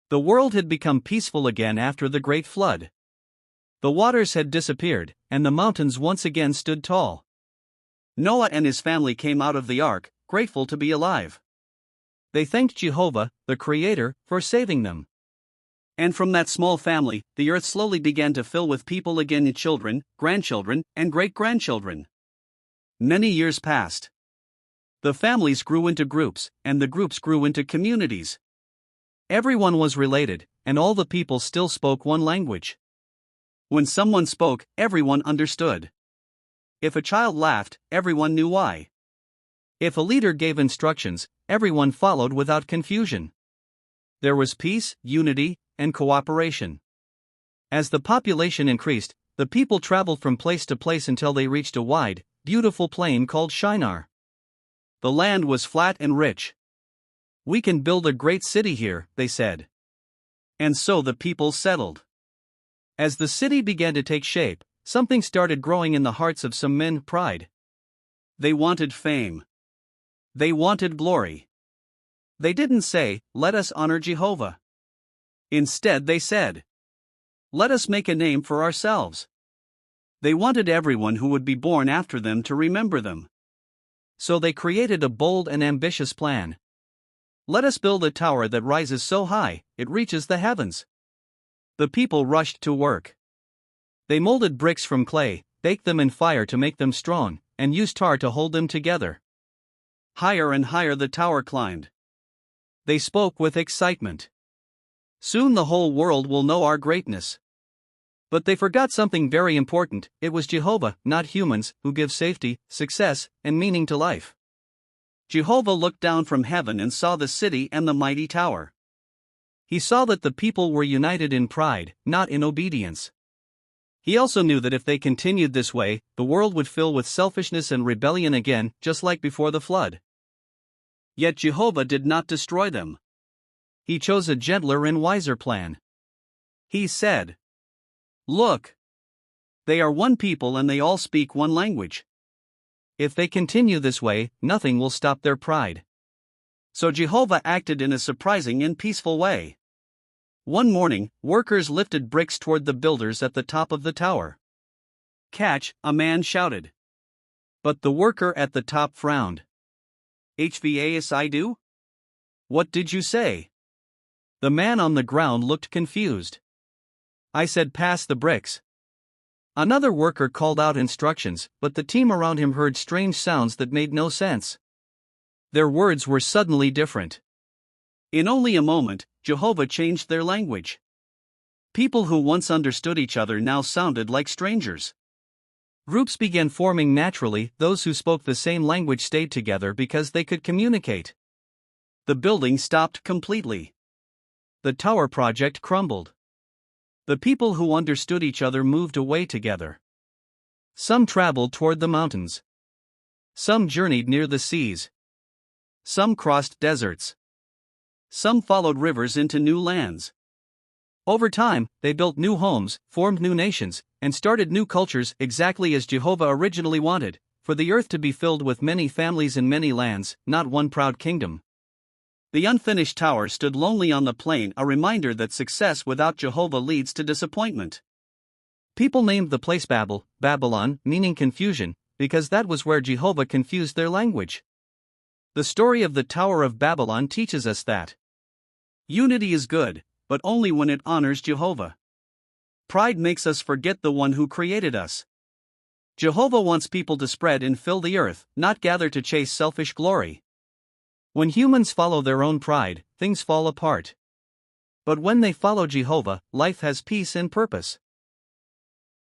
The world had become peaceful again after the great flood. The waters had disappeared, and the mountains once again stood tall. Noah and his family came out of the ark, grateful to be alive. They thanked Jehovah, the Creator, for saving them. And from that small family, the earth slowly began to fill with people again, children, grandchildren, and great-grandchildren. Many years passed. The families grew into groups, and the groups grew into communities. Everyone was related, and all the people still spoke one language. When someone spoke, everyone understood. If a child laughed, everyone knew why. If a leader gave instructions, everyone followed without confusion. There was peace, unity, and cooperation. As the population increased, the people traveled from place to place until they reached a wide, beautiful plain called Shinar. The land was flat and rich. "We can build a great city here," they said. And so the people settled. As the city began to take shape, something started growing in the hearts of some men: pride. They wanted fame. They wanted glory. They didn't say, "Let us honor Jehovah." Instead, they said, "Let us make a name for ourselves." They wanted everyone who would be born after them to remember them. So they created a bold and ambitious plan. "Let us build a tower that rises so high, it reaches the heavens." The people rushed to work. They molded bricks from clay, baked them in fire to make them strong, and used tar to hold them together. Higher and higher the tower climbed. They spoke with excitement. "Soon the whole world will know our greatness." But they forgot something very important: it was Jehovah, not humans, who gives safety, success, and meaning to life. Jehovah looked down from heaven and saw the city and the mighty tower. He saw that the people were united in pride, not in obedience. He also knew that if they continued this way, the world would fill with selfishness and rebellion again, just like before the flood. Yet Jehovah did not destroy them. He chose a gentler and wiser plan. He said, "Look! They are one people and they all speak one language. If they continue this way, nothing will stop their pride." So Jehovah acted in a surprising and peaceful way. One morning, workers lifted bricks toward the builders at the top of the tower. "Catch!" a man shouted. But the worker at the top frowned. "HVAS I do? What did you say?" The man on the ground looked confused. "I said pass the bricks." Another worker called out instructions, but the team around him heard strange sounds that made no sense. Their words were suddenly different. In only a moment, Jehovah changed their language. People who once understood each other now sounded like strangers. Groups began forming naturally. Those who spoke the same language stayed together because they could communicate. The building stopped completely. The tower project crumbled. The people who understood each other moved away together. Some traveled toward the mountains. Some journeyed near the seas. Some crossed deserts. Some followed rivers into new lands. Over time, they built new homes, formed new nations, and started new cultures, exactly as Jehovah originally wanted, for the earth to be filled with many families in many lands, not one proud kingdom. The unfinished tower stood lonely on the plain, a reminder that success without Jehovah leads to disappointment. People named the place Babylon, meaning confusion, because that was where Jehovah confused their language. The story of the Tower of Babylon teaches us that unity is good, but only when it honors Jehovah. Pride makes us forget the one who created us. Jehovah wants people to spread and fill the earth, not gather to chase selfish glory. When humans follow their own pride, things fall apart. But when they follow Jehovah, life has peace and purpose.